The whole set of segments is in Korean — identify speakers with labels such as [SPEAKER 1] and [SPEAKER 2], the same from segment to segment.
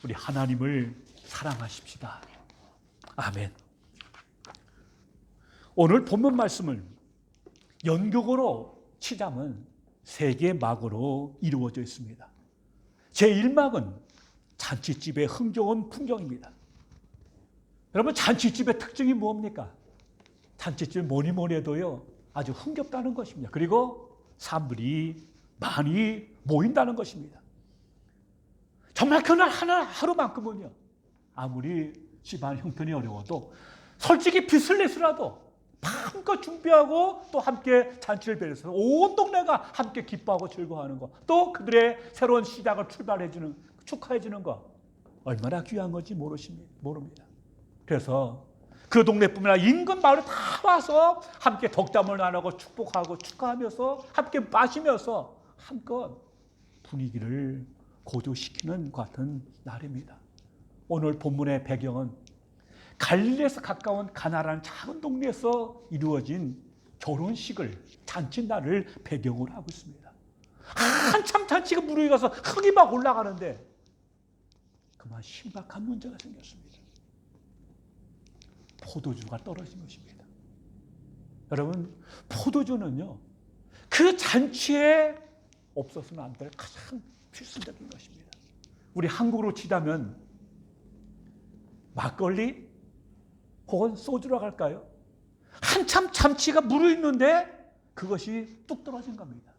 [SPEAKER 1] 우리 하나님을 사랑하십시다. 아멘. 오늘 본문 말씀을 연극으로 치자면 세 개의 막으로 이루어져 있습니다. 제1막은 잔치집의 흥겨운 풍경입니다. 여러분, 잔치집의 특징이 뭡니까? 잔치집은 뭐니 해도요, 아주 흥겹다는 것입니다. 그리고 사람들이 많이 모인다는 것입니다. 정말 그날 하루만큼은요, 아무리 집안 형편이 어려워도 솔직히 빚을 내서라도 마음껏 준비하고 또 함께 잔치를 베려서 온 동네가 함께 기뻐하고 즐거워하는 것, 또 그들의 새로운 시작을 출발해주는, 축하해주는 것, 얼마나 귀한 건지 모릅니다. 그래서 그 동네뿐만 아니라 인근 마을에 다 와서 함께 덕담을 나누고 축복하고 축하하면서 함께 마시면서 한껏 분위기를 고조시키는 같은 날입니다. 오늘 본문의 배경은 갈릴리에서 가까운 가나라는 작은 동네에서 이루어진 결혼식을, 잔치날을 배경으로 하고 있습니다. 한참 잔치가 무르익어서 흥이 막 올라가는데 그만 심각한 문제가 생겼습니다. 포도주가 떨어진 것입니다. 여러분, 포도주는요, 그 잔치에 없어서는 안 될 가장 필수적인 것입니다. 우리 한국으로 치자면 막걸리 혹은 소주라고 할까요? 한참 잔치가 무르익는데 그것이 뚝 떨어진 겁니다.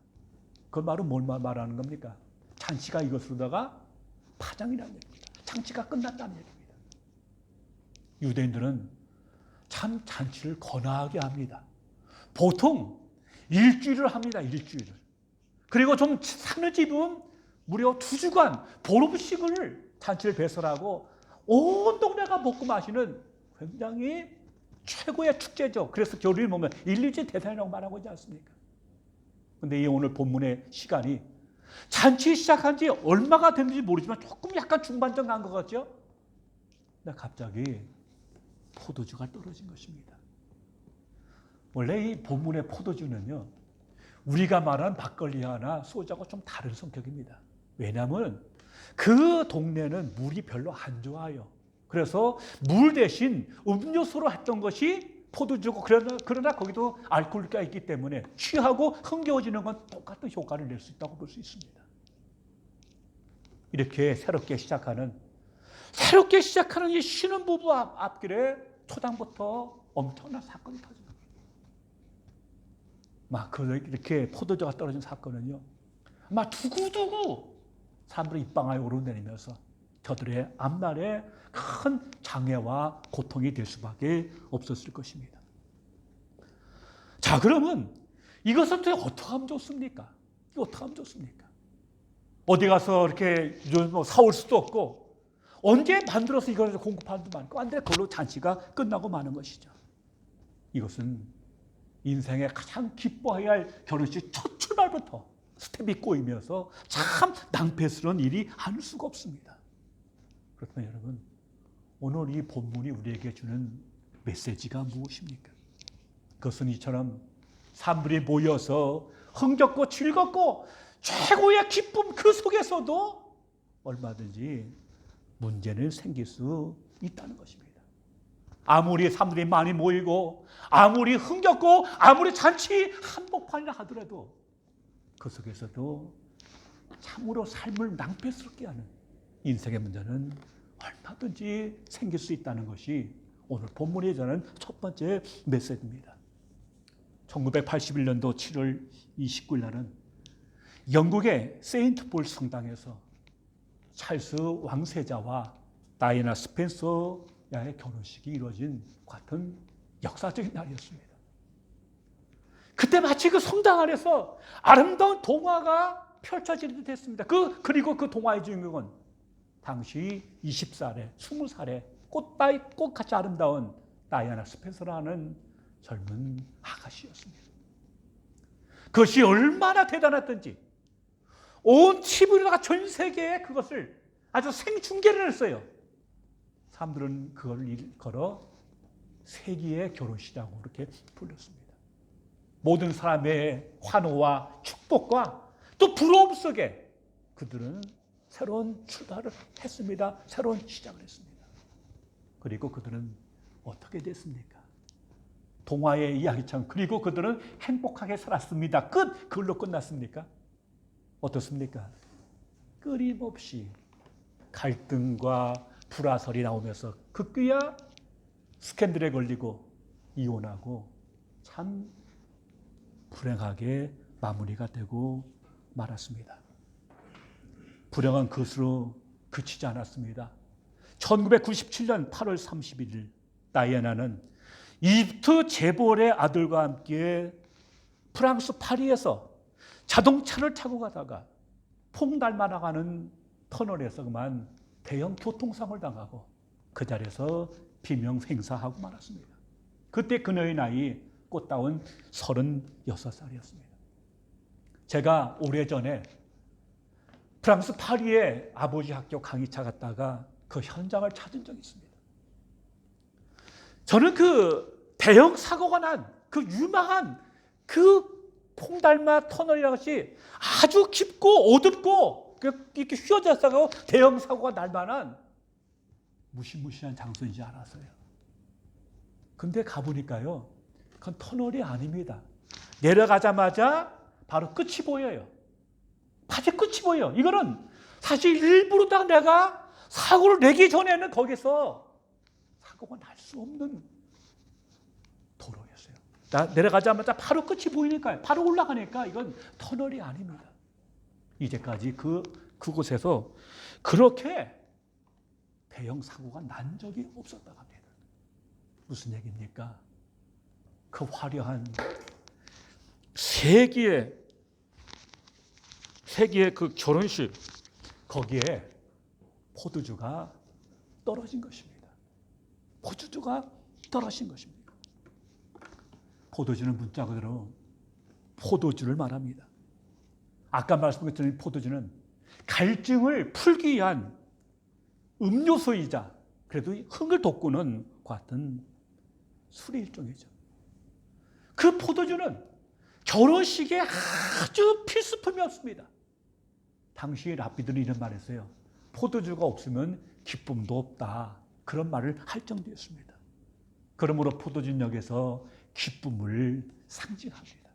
[SPEAKER 1] 그 말은 뭘 말하는 겁니까? 잔치가 이것으로다가 파장이라는 얘기입니다. 잔치가 끝났다는 얘기입니다. 유대인들은 참 잔치를 거나하게 합니다. 보통 일주일을 합니다. 일주일을. 그리고 좀 사는 집은 무려 2주간 보름씩을 잔치를 배설하고 온 동네가 먹고 마시는 굉장히 최고의 축제죠. 그래서 교리를 보면 일일제 대단이라고 말하고 있지 않습니까? 그런데 이 오늘 본문의 시간이 잔치 시작한 지 얼마가 됐는지 모르지만 조금 약간 중반전 간 것 같죠? 근데 갑자기 포도주가 떨어진 것입니다. 원래 이 본문의 포도주는요, 우리가 말한 막걸리나 소주하고 좀 다른 성격입니다. 왜냐하면 그 동네는 물이 별로 안 좋아요. 그래서 물 대신 음료수로 했던 것이 포도주고, 그러나 거기도 알코올가 있기 때문에 취하고 흥겨워지는 건 똑같은 효과를 낼 수 있다고 볼 수 있습니다. 이렇게 새롭게 시작하는 이 신혼부부 앞길에 초장부터 엄청난 사건이 터집니다. 막 이렇게 포도주가 떨어진 사건은요, 막 두고두고 사람들이 입방아에 오르내리면서 저들의 앞날에 큰 장애와 고통이 될 수밖에 없었을 것입니다. 자, 그러면 이것은 어떻게 하면 좋습니까? 어떻게 하면 좋습니까? 어디 가서 이렇게 사올 수도 없고, 언제 만들어서 이걸 공급하는 도 많고, 안 돼, 그걸로 잔치가 끝나고 마는 것이죠. 이것은 인생에 가장 기뻐해야 할 결혼식 첫 출발부터 스텝이 꼬이면서 참 낭패스러운 일이 아닐 수가 없습니다. 그렇다면 여러분, 오늘 이 본문이 우리에게 주는 메시지가 무엇입니까? 그것은 이처럼 사람들이 모여서 흥겹고 즐겁고 최고의 기쁨 그 속에서도 얼마든지 문제는 생길 수 있다는 것입니다. 아무리 사람들이 많이 모이고 아무리 흥겹고 아무리 잔치 한복판이라 하더라도 그 속에서도 참으로 삶을 낭패스럽게 하는 인생의 문제는 얼마든지 생길 수 있다는 것이 오늘 본문에 전하는 첫 번째 메시지입니다. 1981년도 7월 29일 날은 영국의 세인트 폴 성당에서 찰스 왕세자와 다이애나 스펜서의 결혼식이 이루어진 같은 역사적인 날이었습니다. 그때 마치 그 성당 안에서 아름다운 동화가 펼쳐지듯 했습니다. 그리고 그 동화의 주인공은 당시 20살에 20살에 꽃같이 아름다운 다이애나 스펜서라는 젊은 아가씨였습니다. 그것이 얼마나 대단했던지 온 TV로다가 전 세계에 그것을 아주 생중계를 했어요. 사람들은 그걸 일컬어 세기의 결혼식이라고 그렇게 불렀습니다. 모든 사람의 환호와 축복과 또 부러움 속에 그들은 새로운 출발을 했습니다. 새로운 시작을 했습니다. 그리고 그들은 어떻게 됐습니까? 동화의 이야기처럼 그리고 그들은 행복하게 살았습니다. 끝! 그걸로 끝났습니까? 어떻습니까? 끊임없이 갈등과 불화설이 나오면서 급기야 스캔들에 걸리고 이혼하고 참 불행하게 마무리가 되고 말았습니다. 불행한 것으로 그치지 않았습니다. 1997년 8월 31일 다이애나는 이집트 재벌의 아들과 함께 프랑스 파리에서 자동차를 타고 가다가 폭날만 나가는 터널에서 그만 대형 교통사고를 당하고 그 자리에서 비명행사하고 말았습니다. 그때 그녀의 나이 꽃다운 36살이었습니다. 제가 오래전에 프랑스 파리의 아버지 학교 강의차 갔다가 그 현장을 찾은 적이 있습니다. 저는 그 대형 사고가 난 그 유명한 그 폭달마 터널이라는 것이 아주 깊고 어둡고 이렇게 휘어졌다고 대형 사고가 날 만한 무시무시한 장소인지 알았어요. 근데 가보니까요, 그건 터널이 아닙니다. 내려가자마자 바로 끝이 보여요. 바로 끝이 보여요. 이거는 사실 일부러 다 내가 사고를 내기 전에는 거기서 사고가 날 수 없는 도로였어요. 내려가자마자 바로 끝이 보이니까요. 바로 올라가니까 이건 터널이 아닙니다. 이제까지 그곳에서 그렇게 대형 사고가 난 적이 없었다고 합니다. 무슨 얘기입니까? 그 화려한 세기의 그 결혼식 거기에 포도주가 떨어진 것입니다. 포도주가 떨어진 것입니다. 포도주는 문자 그대로 포도주를 말합니다. 아까 말씀드린 포도주는 갈증을 풀기 위한 음료수이자 그래도 흥을 돋구는 같은 술의 일종이죠. 그 포도주는 결혼식에 아주 필수품이었습니다. 당시 랍비들은 이런 말을 했어요. 포도주가 없으면 기쁨도 없다. 그런 말을 할 정도였습니다. 그러므로 포도주는 여기서 기쁨을 상징합니다.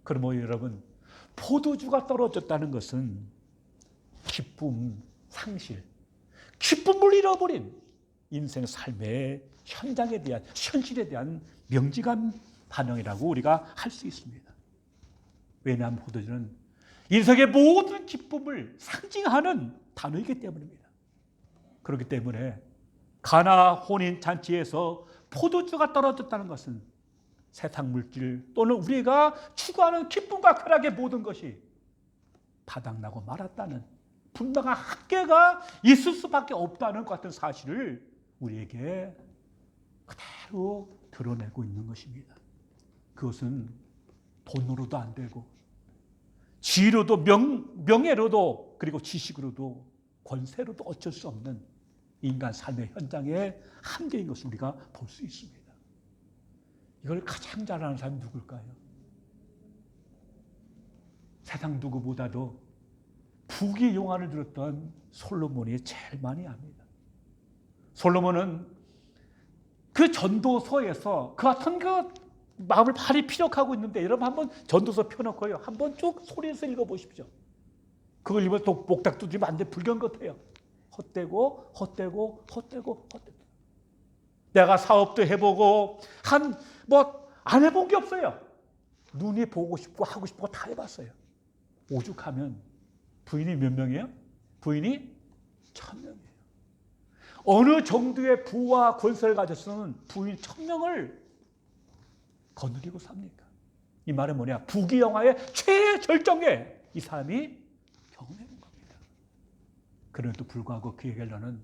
[SPEAKER 1] 그러므로 여러분, 포도주가 떨어졌다는 것은 기쁨, 상실, 기쁨을 잃어버린 인생 삶의 현장에 대한, 현실에 대한 명징한 반응이라고 우리가 할 수 있습니다. 왜냐하면 포도주는 인생의 모든 기쁨을 상징하는 단어이기 때문입니다. 그렇기 때문에 가나 혼인 잔치에서 포도주가 떨어졌다는 것은 세상 물질 또는 우리가 추구하는 기쁨과 쾌락의 모든 것이 바닥나고 말았다는 분명한 한계가 있을 수밖에 없다는 것 같은 사실을 우리에게 그대로 드러내고 있는 것입니다. 그것은 돈으로도 안 되고 지위로도 명예로도 그리고 지식으로도 권세로도 어쩔 수 없는 인간 삶의 현장의 한계인 것을 우리가 볼 수 있습니다. 이걸 가장 잘 아는 사람이 누굴까요? 세상 누구보다도 부귀 영화를 들었던 솔로몬이 제일 많이 압니다. 솔로몬은 그 전도서에서 그 같은 그 마음을 발이 피력하고 있는데 여러분 한번 전도서 펴놓고요. 한번 쭉 소리에서 읽어보십시오. 그걸 읽으면 또 목탁 두드리면 안 돼. 불경 같아요. 헛되고 내가 사업도 해보고 안 해본 게 없어요. 눈이 보고 싶고 하고 싶고 다 해봤어요. 오죽하면 부인이 몇 명이에요? 부인이 1000명이에요. 어느 정도의 부와 권세를 가졌으면 부인 1000명을 거느리고 삽니까? 이 말은 뭐냐? 부귀영화의 최절정에 이 사람이 경험해본 겁니다. 그럼에도 불구하고 그에게 너는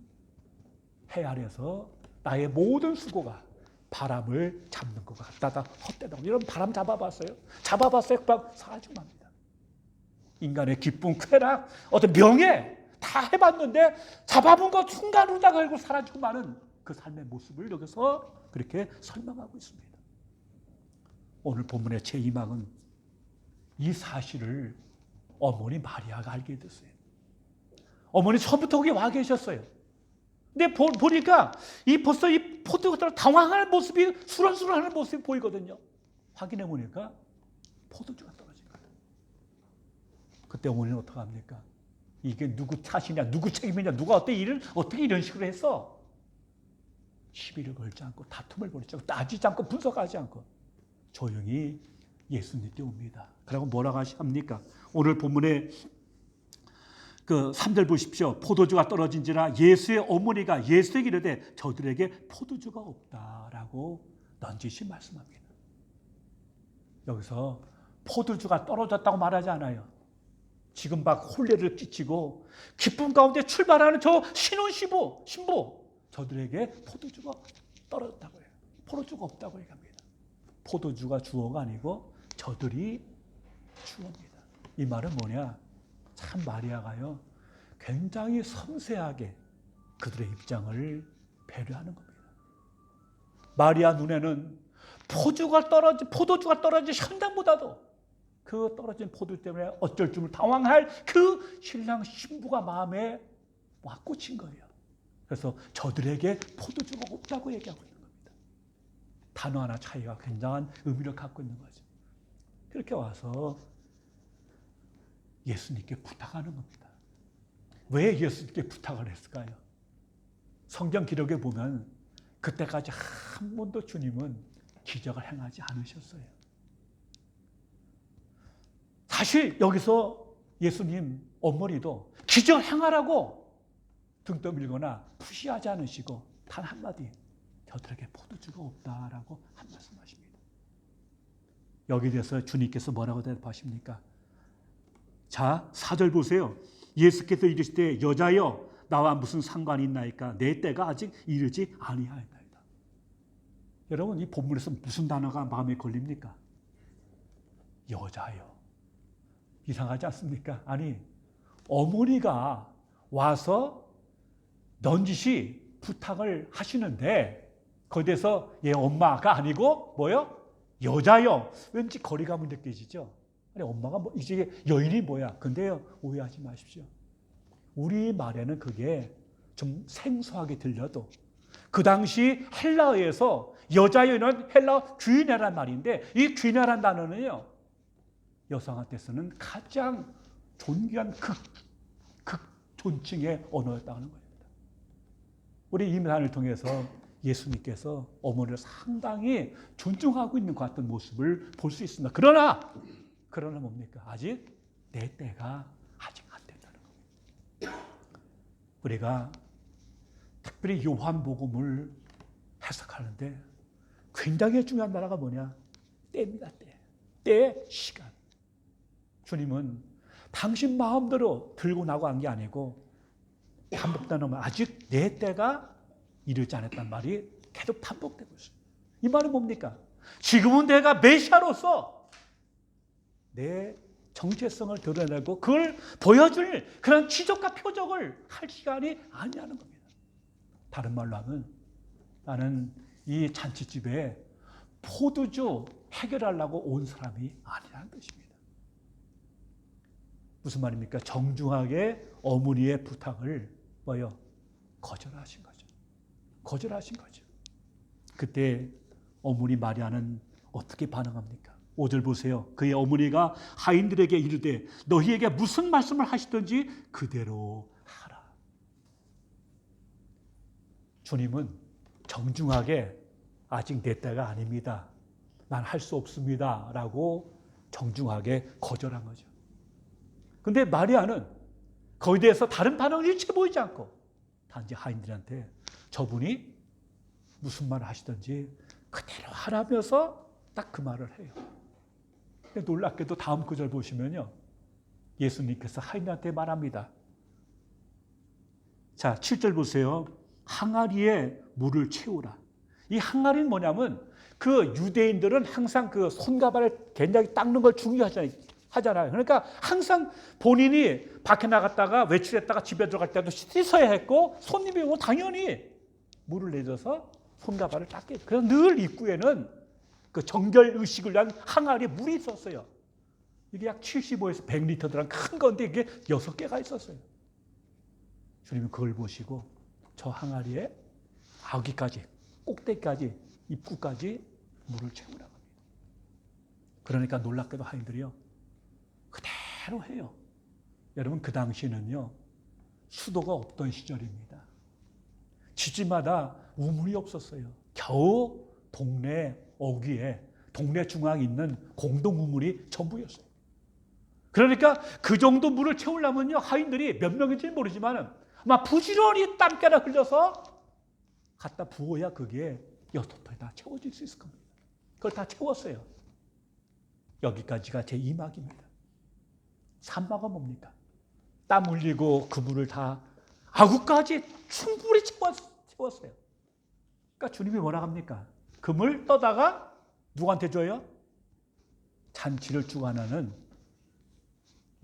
[SPEAKER 1] 해 아래서 나의 모든 수고가 바람을 잡는 것 같다. 헛되다. 여러분 바람 잡아봤어요? 잡아봤어요? 그냥 사라지고 맙니다. 인간의 기쁨, 쾌락, 어떤 명예 다 해봤는데 잡아본 것 순간으로 다 걸고 사라지고 마는 그 삶의 모습을 여기서 그렇게 설명하고 있습니다. 오늘 본문의 제2막은 이 사실을 어머니 마리아가 알게 됐어요. 어머니 처음부터 거기 와 계셨어요. 근데 보니까 벌써 이 포도주가 당황하는 모습이 수런수런하는 모습이 보이거든요. 확인해 보니까 포도주가 떨어진 거예요. 그때 어머니는 어떻게 합니까? 이게 누구 탓이냐, 누구 책임이냐, 누가 어떻게 이런 식으로 했어? 시비를 걸지 않고 다툼을 벌이지 않고 따지지 않고 분석하지 않고 조용히 예수님께 옵니다. 그리고 뭐라고 합니까? 오늘 본문에 그 3절 보십시오. 포도주가 떨어진지라 예수의 어머니가 예수에게 이르되 저들에게 포도주가 없다라고 넌지시 말씀합니다. 여기서 포도주가 떨어졌다고 말하지 않아요. 지금 막 혼례를 끼치고 기쁨 가운데 출발하는 저 신혼신부 저들에게 포도주가 떨어졌다고 해요. 포도주가 없다고 얘기합니다. 포도주가 주어가 아니고 저들이 주어입니다. 이 말은 뭐냐? 참 마리아가요 굉장히 섬세하게 그들의 입장을 배려하는 겁니다. 마리아 눈에는 포도주가 떨어진 현장보다도 그 떨어진 포도 때문에 어쩔 줄 당황할 그 신랑 신부가 마음에 와 꽂힌 거예요. 그래서 저들에게 포도주가 없다고 얘기하고 있는 겁니다. 단어 하나 차이가 굉장한 의미를 갖고 있는 거죠. 그렇게 와서 예수님께 부탁하는 겁니다. 왜 예수님께 부탁을 했을까요? 성경 기록에 보면 그때까지 한 번도 주님은 기적을 행하지 않으셨어요. 사실 여기서 예수님 어머니도 기적을 행하라고 등 떠밀거나 푸시하지 않으시고 단 한마디 저들에게 포도주가 없다라고 한 말씀하십니다. 여기에 대해서 주님께서 뭐라고 대답하십니까? 자, 4절 보세요. 예수께서 이르시되 여자여 나와 무슨 상관이 있나이까 내 때가 아직 이르지 아니하였나이다. 여러분 이 본문에서 무슨 단어가 마음에 걸립니까? 여자여. 이상하지 않습니까? 아니 어머니가 와서 넌지시 부탁을 하시는데 거기에 대해서 얘 엄마가 아니고 뭐요? 여자여. 왠지 거리감이 느껴지죠? 아니 엄마가 뭐 이제 여인이 뭐야? 근데요 오해하지 마십시오. 우리 말에는 그게 좀 생소하게 들려도 그 당시 헬라어에서 여자여인은 헬라어 귀네란 말인데 이 귀네란 단어는요 여성한테 쓰는 가장 존귀한 극존칭의 언어였다는 겁니다. 우리 이 말을 통해서 예수님께서 어머니를 상당히 존중하고 있는 것 같은 모습을 볼 수 있습니다. 그러나 뭡니까? 아직 내 때가 아직 안 됐다는 겁니다. 우리가 특별히 요한복음을 해석하는데 굉장히 중요한 단어가 뭐냐? 때입니다. 때, 시간. 주님은 당신 마음대로 들고 나고 한 게 아니고 반복되는 아직 내 때가 이르지 않았단 말이 계속 반복되고 있어요. 이 말은 뭡니까? 지금은 내가 메시아로서 내 정체성을 드러내고 그걸 보여줄 그런 기적과 표적을 할 시간이 아니라는 겁니다. 다른 말로 하면 나는 이 잔치집에 포도주 해결하려고 온 사람이 아니라는 뜻입니다. 무슨 말입니까? 정중하게 어머니의 부탁을 거절하신 거죠. 거절하신 거죠. 그때 어머니 마리아는 어떻게 반응합니까? 5절 보세요. 그의 어머니가 하인들에게 이르되 너희에게 무슨 말씀을 하시든지 그대로 하라. 주님은 정중하게 아직 내 때가 아닙니다. 난 할 수 없습니다. 라고 정중하게 거절한 거죠. 근데 마리아는 거기에 대해서 다른 반응을 일체 보이지 않고 단지 하인들한테 저분이 무슨 말을 하시든지 그대로 하라면서 딱 그 말을 해요. 놀랍게도 다음 구절 보시면요. 예수님께서 하인들한테 말합니다. 자, 7절 보세요. 항아리에 물을 채우라. 이 항아리는 뭐냐면 그 유대인들은 항상 그 손가발을 굉장히 닦는 걸 중요하잖아요. 그러니까 항상 본인이 밖에 나갔다가 외출했다가 집에 들어갈 때도 씻어야 했고 손님이 오면 당연히 물을 내줘서 손가발을 닦게. 그래서 늘 입구에는 그 정결 의식을 위한 항아리에 물이 있었어요. 이게 약 75에서 100리터 들어간 큰 건데 이게 6개가 있었어요. 주님은 그걸 보시고 저 항아리에 아기까지, 꼭대기까지, 입구까지 물을 채우라고 합니다. 그러니까 놀랍게도 하인들이요, 그대로 해요. 여러분, 그 당시에는요, 수도가 없던 시절입니다. 집집마다 우물이 없었어요. 겨우 동네 어귀에, 동네 중앙에 있는 공동 우물이 전부였어요. 그러니까 그 정도 물을 채우려면요, 하인들이 몇 명인지는 모르지만 아마 부지런히 땀깨나 흘려서 갖다 부어야 그게 여토토에 다 채워질 수 있을 겁니다. 그걸 다 채웠어요. 여기까지가 제 2막입니다. 3막은 뭡니까? 땀 흘리고 그 물을 다 아구까지 충분히 채웠어요. 그러니까 주님이 뭐라 합니까? 그 물 떠다가 누구한테 줘요? 잔치를 주관하는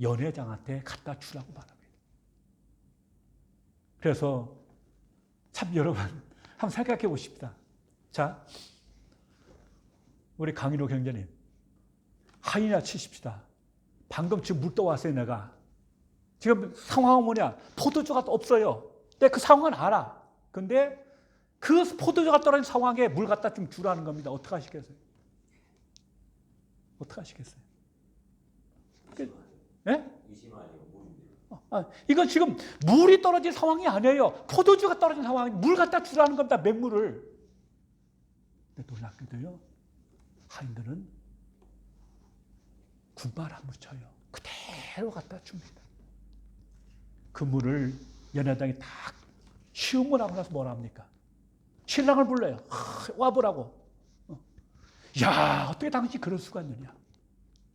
[SPEAKER 1] 연회장한테 갖다 주라고 말합니다. 그래서 참 여러분 한번 생각해 보십시다. 자, 우리 강인호 경자님, 하인이나 치십시다. 방금 지금 물 떠왔어요. 내가 지금 상황은 뭐냐? 포도주가 없어요. 내가 그 상황은 알아. 근데 그 포도주가 떨어진 상황에 물 갖다 좀 주라는 겁니다. 어떻게 하시겠어요? 어떻게 하시겠어요? 예? 이건 지금 물이 떨어진 상황이 아니에요. 포도주가 떨어진 상황이 물 갖다 주라는 겁니다. 맹물을. 근데 놀랍게도요, 하인들은 군말 안 묻혀요. 그대로 갖다 줍니다. 그 물을 연회장이 딱 시음을 하고 나서 뭐라 합니까? 신랑을 불러요. 와보라고. 야, 어떻게 당신이 그럴 수가 있느냐.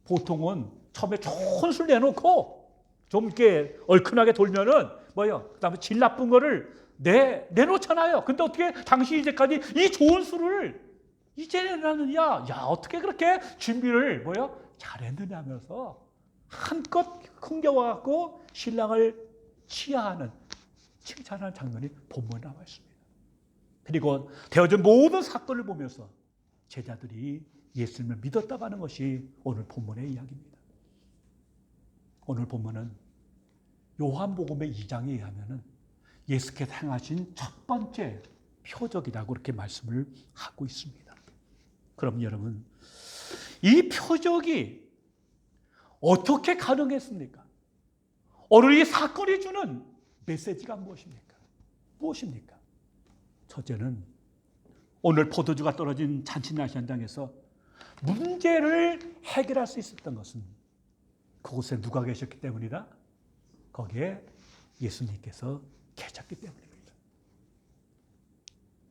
[SPEAKER 1] 보통은 처음에 좋은 술 내놓고 좀 이렇게 얼큰하게 돌면은 뭐요? 그 다음에 질 나쁜 거를 내놓잖아요. 근데 어떻게 당신이 이제까지 이 좋은 술을 이제 내놨느냐? 야, 어떻게 그렇게 준비를 뭐요? 잘했느냐 하면서 한껏 흥겨워갖고 신랑을 치하하는, 칭찬하는 장면이 본문에 나와 있습니다. 그리고 되어진 모든 사건을 보면서 제자들이 예수님을 믿었다고 하는 것이 오늘 본문의 이야기입니다. 오늘 본문은 요한복음의 2장에 의하면 예수께서 행하신 첫 번째 표적이라고 그렇게 말씀을 하고 있습니다. 그럼 여러분, 이 표적이 어떻게 가능했습니까? 오늘 이 사건이 주는 메시지가 무엇입니까? 무엇입니까? 첫째는 오늘 포도주가 떨어진 잔치날 현장에서 문제를 해결할 수 있었던 것은 그곳에 누가 계셨기 때문이다? 거기에 예수님께서 계셨기 때문입니다.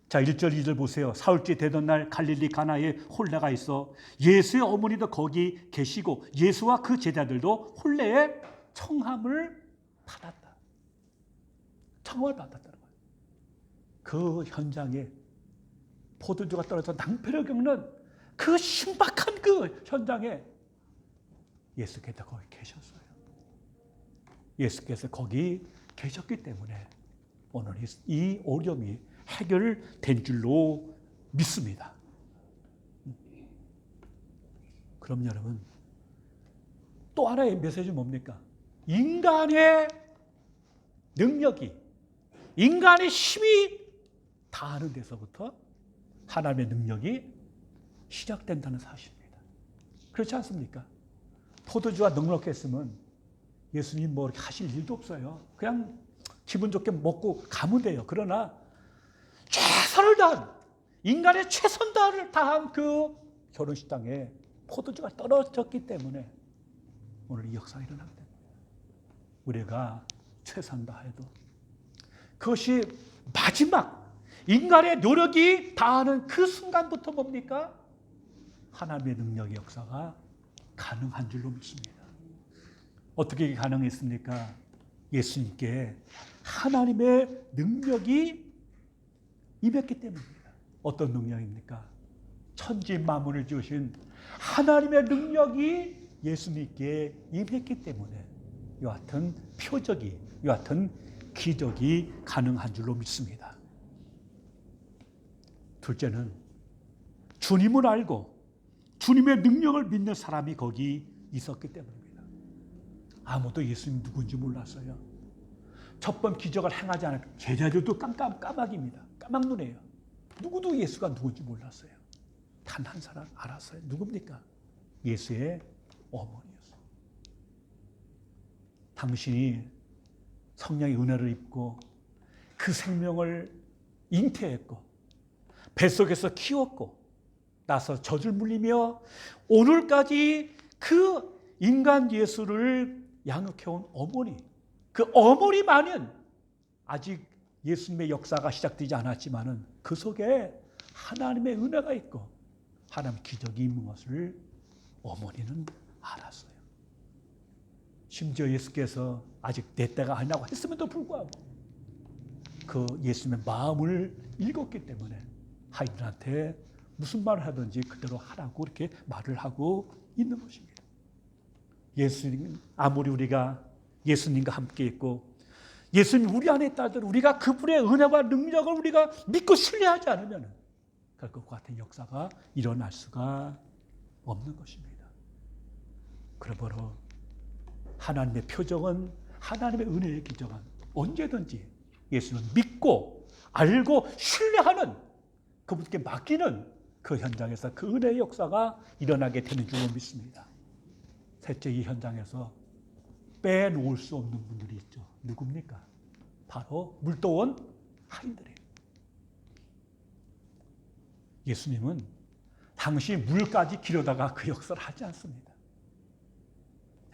[SPEAKER 1] 자, 1절 2절 보세요. 사흘째 되던 날 갈릴리 가나에 혼례가 있어 예수의 어머니도 거기 계시고 예수와 그 제자들도 혼례의 청함을 받았다. 청함을 받았다는 거예요. 그 현장에 포도주가 떨어져 낭패를 겪는 그 신박한 그 현장에 예수께서 거기 계셨어요. 예수께서 거기 계셨기 때문에 오늘 이 어려움이 해결된 줄로 믿습니다. 그럼 여러분, 또 하나의 메시지는 뭡니까? 인간의 능력이, 인간의 힘이 다하는 데서부터 하나님의 능력이 시작된다는 사실입니다. 그렇지 않습니까? 포도주가 넉넉했으면 예수님 뭐 이렇게 하실 일도 없어요. 그냥 기분 좋게 먹고 가면 돼요. 그러나 최선을 다한, 인간의 최선을 다한 그 결혼식장에 포도주가 떨어졌기 때문에 오늘 이 역사가 일어나게 됩니다. 우리가 최선 다해도 그것이 마지막 인간의 노력이 다하는 그 순간부터 뭡니까? 하나님의 능력의 역사가 가능한 줄로 믿습니다. 어떻게 가능했습니까? 예수님께 하나님의 능력이 임했기 때문입니다. 어떤 능력입니까? 천지 만물을 지으신 하나님의 능력이 예수님께 임했기 때문에 이와 같은 표적이, 이와 같은 기적이 가능한 줄로 믿습니다. 둘째는 주님을 알고 주님의 능력을 믿는 사람이 거기 있었기 때문입니다. 아무도 예수님 누군지 몰랐어요. 첫 번 기적을 행하지 않을 제자들도 까마귀입니다. 까막눈이에요. 누구도 예수가 누군지 몰랐어요. 단 한 사람 알았어요. 누굽니까? 예수의 어머니였어요. 당신이 성령의 은혜를 입고 그 생명을 잉태했고 뱃속에서 키웠고 나서 젖을 물리며 오늘까지 그 인간 예수를 양육해온 어머니, 그 어머니만은 아직 예수님의 역사가 시작되지 않았지만은 그 속에 하나님의 은혜가 있고 하나님의 기적이 있는 것을 어머니는 알았어요. 심지어 예수께서 아직 내 때가 아니라고 했음에도 불구하고 그 예수님의 마음을 읽었기 때문에 하인들한테 무슨 말을 하든지 그대로 하라고 이렇게 말을 하고 있는 것입니다. 예수님, 아무리 우리가 예수님과 함께 있고 예수님 우리 안에 있다들 우리가 그분의 은혜와 능력을 우리가 믿고 신뢰하지 않으면 결국 그 같은 역사가 일어날 수가 없는 것입니다. 그러므로 하나님의 표적은 하나님의 은혜의 기적은 언제든지 예수는 믿고 알고 신뢰하는 그분께 맡기는 그 현장에서 그 은혜의 역사가 일어나게 되는 줄로 믿습니다. 셋째, 이 현장에서 빼놓을 수 없는 분들이 있죠. 누굽니까? 바로 물도원 하인들이에요. 예수님은 당시 물까지 기르다가 그 역사를 하지 않습니다.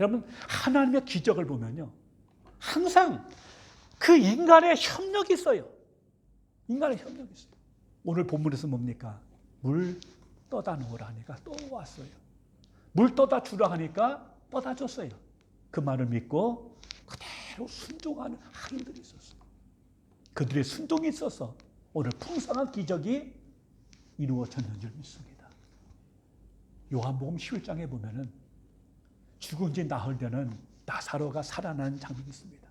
[SPEAKER 1] 여러분, 하나님의 기적을 보면요, 항상 그 인간의 협력이 있어요. 인간의 협력이 있어요. 오늘 본문에서 뭡니까? 물 떠다 놓으라니까 또 왔어요. 물 떠다 주라 하니까 떠다 줬어요. 그 말을 믿고 그대로 순종하는 하인들이 있었어요. 그들의 순종이 있어서 오늘 풍성한 기적이 이루어졌는 줄 믿습니다. 요한복음 11장에 보면은 죽은 지 나흘 되는 나사로가 살아난 장면이 있습니다.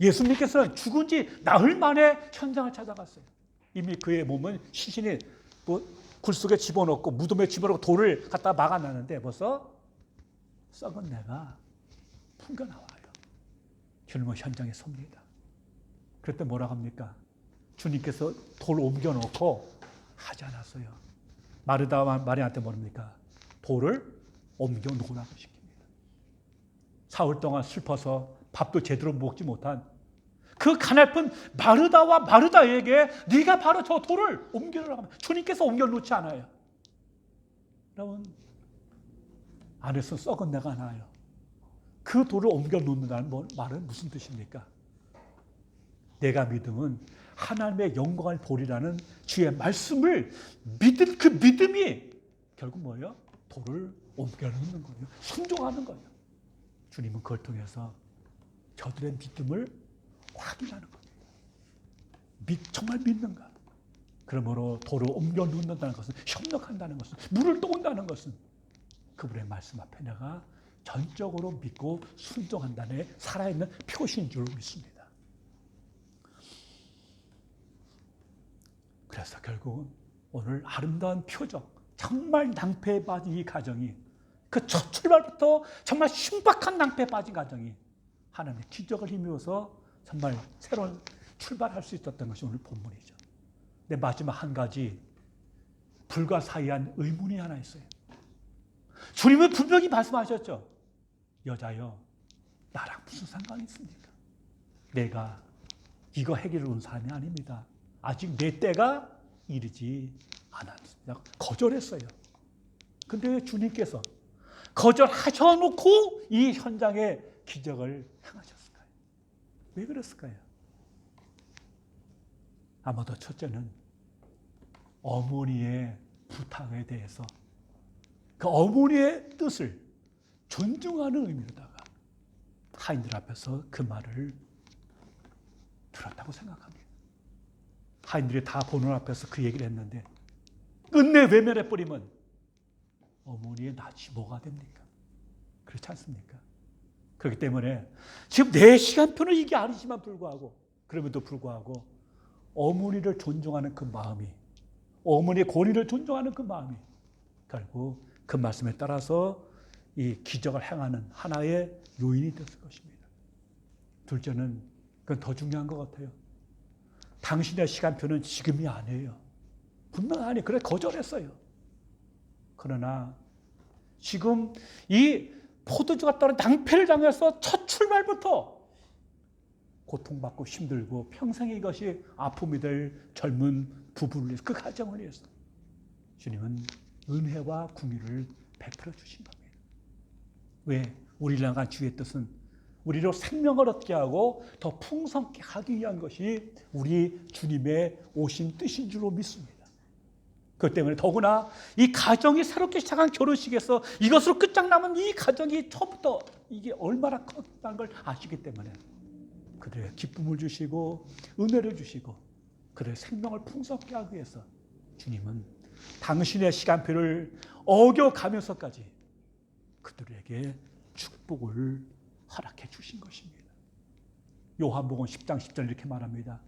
[SPEAKER 1] 예수님께서는 죽은 지 나흘 만에 현장을 찾아갔어요. 이미 그의 몸은 시신이 굴 속에 집어넣고 무덤에 집어넣고 돌을 갖다 막아놨는데 벌써 썩은 내가 풍겨나와요. 주님은 현장에 섭니다. 그때 뭐라고 합니까? 주님께서 돌을 옮겨놓고 하지 않았어요. 마르다와 마리아한테 뭐랍니까? 돌을 옮겨놓으라고 시킵니다. 사흘 동안 슬퍼서 밥도 제대로 먹지 못한 그 가냘픈 마르다와 마르다에게 네가 바로 저 돌을 옮겨놓으라고 합니다. 주님께서 옮겨놓지 않아요. 여러분, 안에서 썩은 내가 나요. 그 돌을 옮겨놓는다는 말은 무슨 뜻입니까? 내가 믿음은 하나님의 영광을 보리라는 주의 말씀을 믿은 그 믿음이 결국 뭐예요? 돌을 옮겨놓는 거예요. 순종하는 거예요. 주님은 그걸 통해서 저들의 믿음을 확인하는 겁니다. 정말 믿는가? 그러므로 돌을 옮겨 놓는다는 것은 협력한다는 것은 물을 떠온다는 것은 그분의 말씀 앞에 내가 전적으로 믿고 순종한다는 살아있는 표시인 줄 믿습니다. 그래서 결국은 오늘 아름다운 표적, 정말 낭패에 빠진 이 가정이 그 첫 출발부터 정말 신박한 낭패에 빠진 가정이 하나님의 기적을 힘입어서 정말 새로운 출발할 수 있었던 것이 오늘 본문이죠. 근데 마지막 한 가지 불가사의한 의문이 하나 있어요. 주님은 분명히 말씀하셨죠. 여자여, 나랑 무슨 상관이 있습니까? 내가 이거 해결을 온 사람이 아닙니다. 아직 내 때가 이르지 않았습니다. 거절했어요. 근데 주님께서 거절하셔놓고 이 현장에 기적을 행하셨을까요? 왜 그랬을까요? 아마도 첫째는 어머니의 부탁에 대해서 그 어머니의 뜻을 존중하는 의미로다가 하인들 앞에서 그 말을 들었다고 생각합니다. 하인들이 다 보는 앞에서 그 얘기를 했는데 끝내 외면해버리면 어머니의 낯이 뭐가 됩니까? 그렇지 않습니까? 그렇기 때문에 지금 내 시간표는 이게 아니지만 불구하고 그럼에도 불구하고 어머니를 존중하는 그 마음이 어머니의 권위를 존중하는 그 마음이 결국 그 말씀에 따라서 이 기적을 행하는 하나의 요인이 됐을 것입니다. 둘째는 그 그건 더 중요한 것 같아요. 당신의 시간표는 지금이 아니에요. 분명하니 그래 거절했어요. 그러나 지금 이 포도주가 따른 낭패를 당해서 첫 출발부터 고통받고 힘들고 평생 이것이 아픔이 될 젊은 부부를 위해서 그 가정을 위해서 주님은 은혜와 궁유를 베풀어 주신 겁니다. 왜? 우리를 향한 주의 뜻은 우리로 생명을 얻게 하고 더 풍성케 하기 위한 것이 우리 주님의 오신 뜻인 줄로 믿습니다. 그것 때문에 더구나 이 가정이 새롭게 시작한 결혼식에서 이것으로 끝장나면 이 가정이 처음부터 이게 얼마나 컸다는 걸 아시기 때문에 그들의 기쁨을 주시고 은혜를 주시고 그들의 생명을 풍성케 하기 위해서 주님은 당신의 시간표를 어겨가면서까지 그들에게 축복을 허락해 주신 것입니다. 요한복음 10장 10절 이렇게 말합니다.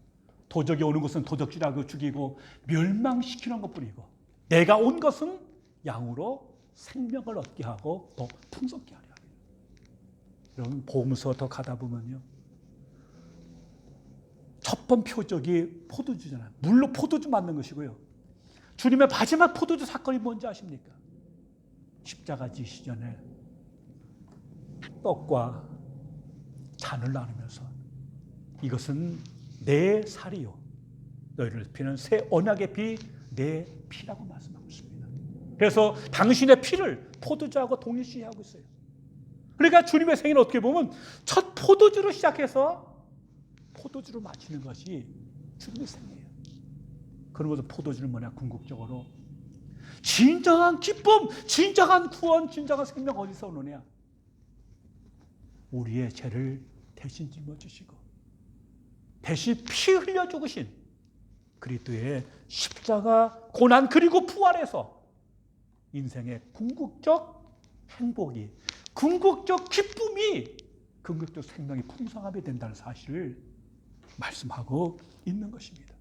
[SPEAKER 1] 도적이 오는 것은 도적질하고 죽이고 멸망시키는 것뿐이고 내가 온 것은 양으로 생명을 얻게 하고 더 풍성케 하려 합니다. 여러분 복음서 더 가다 보면요. 첫 번 표적이 포도주잖아요. 물로 포도주 만든 것이고요. 주님의 마지막 포도주 사건이 뭔지 아십니까? 십자가 지시 전에 떡과 잔을 나누면서 이것은 내 살이요 너희를 피는 새 언약의 피 내 피라고 말씀하고 있습니다. 그래서 당신의 피를 포도주하고 동일시하고 있어요. 그러니까 주님의 생애는 어떻게 보면 첫 포도주로 시작해서 포도주로 마치는 것이 주님의 생애예요. 그러면서 포도주는 뭐냐? 궁극적으로 진정한 기쁨, 진정한 구원, 진정한 생명 어디서 오느냐? 우리의 죄를 대신 짊어지시고 대신 피 흘려 죽으신 그리스도의 십자가 고난 그리고 부활에서 인생의 궁극적 행복이, 궁극적 기쁨이, 궁극적 생명이 풍성하게 된다는 사실을 말씀하고 있는 것입니다.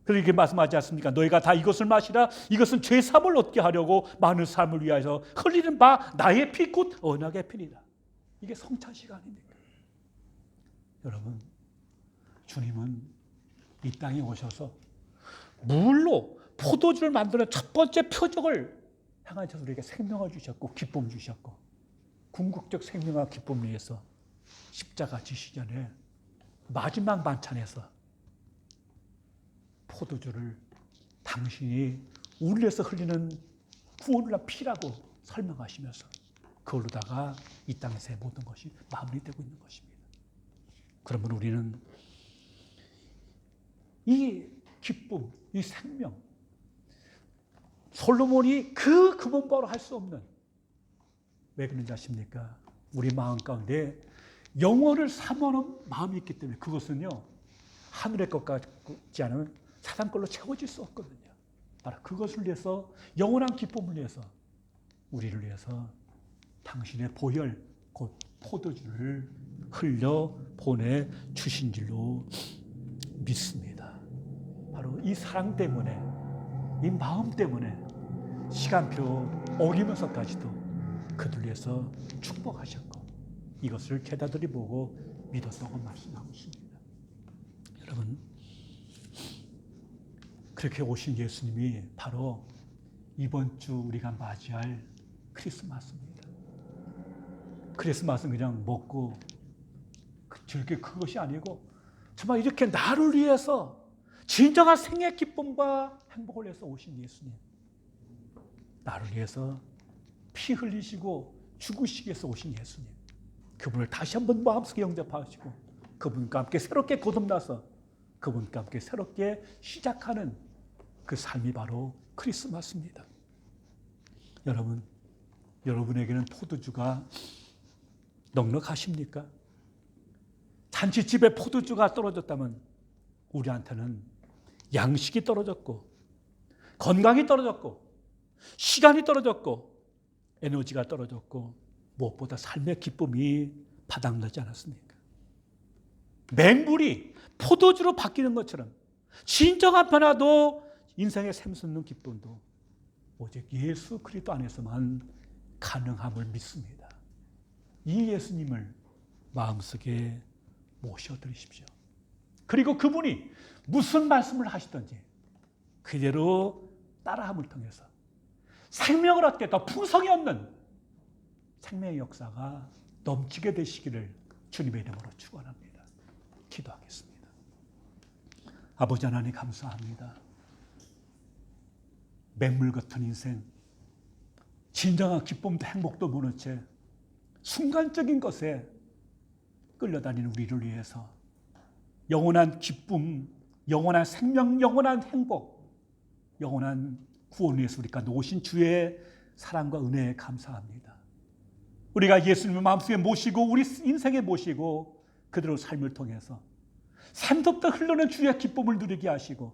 [SPEAKER 1] 그리고 이렇게 말씀하지 않습니까? 너희가 다 이것을 마시라. 이것은 죄사함을 얻게 하려고 많은 삶을 위하여서 흘리는 바 나의 피 곧 언약의 피니라. 이게 성찬 시간입니까? 여러분, 주님은 이 땅에 오셔서 물로 포도주를 만드는 첫 번째 표적을 행하셔서 우리에게 생명을 주셨고 기쁨을 주셨고 궁극적 생명과 기쁨을 위해서 십자가 지시 전에 마지막 만찬에서 포도주를 당신이 우리를 위해서 흘리는 구원을 위한 피라고 설명하시면서 그걸로다가 이 땅에서의 모든 것이 마무리되고 있는 것입니다. 그러면 우리는 이 기쁨, 이 생명, 솔로몬이 그 근본바로 할 수 없는, 왜 그런지 아십니까? 우리 마음 가운데 영원을 사모하는 마음이 있기 때문에 그것은요 하늘의 것 같지 않으면 사람 걸로 채워질 수 없거든요. 바로 그것을 위해서 영원한 기쁨을 위해서 우리를 위해서 당신의 보혈 곧 포도주를 흘려 보내 주신 줄로 믿습니다. 바로 이 사랑 때문에 이 마음 때문에 시간표 어기면서까지도 그들 위해서 축복하셨고 이것을 제자들이 보고 믿었다고 말씀하고 있습니다. 여러분 그렇게 오신 예수님이 바로 이번 주 우리가 맞이할 크리스마스입니다. 크리스마스는 그냥 먹고 즐길 그것이 아니고 정말 이렇게 나를 위해서 진정한 생의 기쁨과 행복을 위해서 오신 예수님, 나를 위해서 피 흘리시고 죽으시기 위해서 오신 예수님, 그분을 다시 한번 마음속에 영접하시고 그분과 함께 새롭게 거듭나서 그분과 함께 새롭게 시작하는 그 삶이 바로 크리스마스입니다. 여러분, 여러분에게는 포도주가 넉넉하십니까? 잔치집에 포도주가 떨어졌다면 우리한테는 양식이 떨어졌고 건강이 떨어졌고 시간이 떨어졌고 에너지가 떨어졌고 무엇보다 삶의 기쁨이 바닥나지 않았습니까? 맹물이 포도주로 바뀌는 것처럼 진정한 변화도 인생의 샘솟는 기쁨도 오직 예수 그리스도 안에서만 가능함을 믿습니다. 이 예수님을 마음속에 모셔드리십시오. 그리고 그분이 무슨 말씀을 하시든지 그대로 따라함을 통해서 생명을 얻게 더 풍성이 없는 생명의 역사가 넘치게 되시기를 주님의 이름으로 축원합니다. 기도하겠습니다. 아버지 하나님 감사합니다. 맹물 같은 인생, 진정한 기쁨도 행복도 모른 채 순간적인 것에 끌려다니는 우리를 위해서 영원한 기쁨, 영원한 생명, 영원한 행복, 영원한 구원을 위해서 우리 가운데 오신 주의 사랑과 은혜에 감사합니다. 우리가 예수님을 마음속에 모시고 우리 인생에 모시고 그대로 삶을 통해서 산톱도 흘러는 주의 기쁨을 누리게 하시고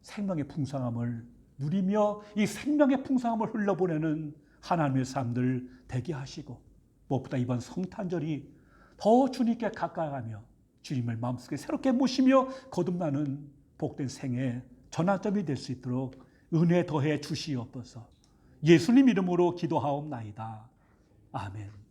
[SPEAKER 1] 생명의 풍성함을 누리며 이 생명의 풍성함을 흘러보내는 하나님의 사람들 되게 하시고 무엇보다 이번 성탄절이 더 주님께 가까이가며 주님을 마음속에 새롭게 모시며 거듭나는 복된 생애 전환점이 될 수 있도록 은혜 더해 주시옵소서. 예수님 이름으로 기도하옵나이다. 아멘.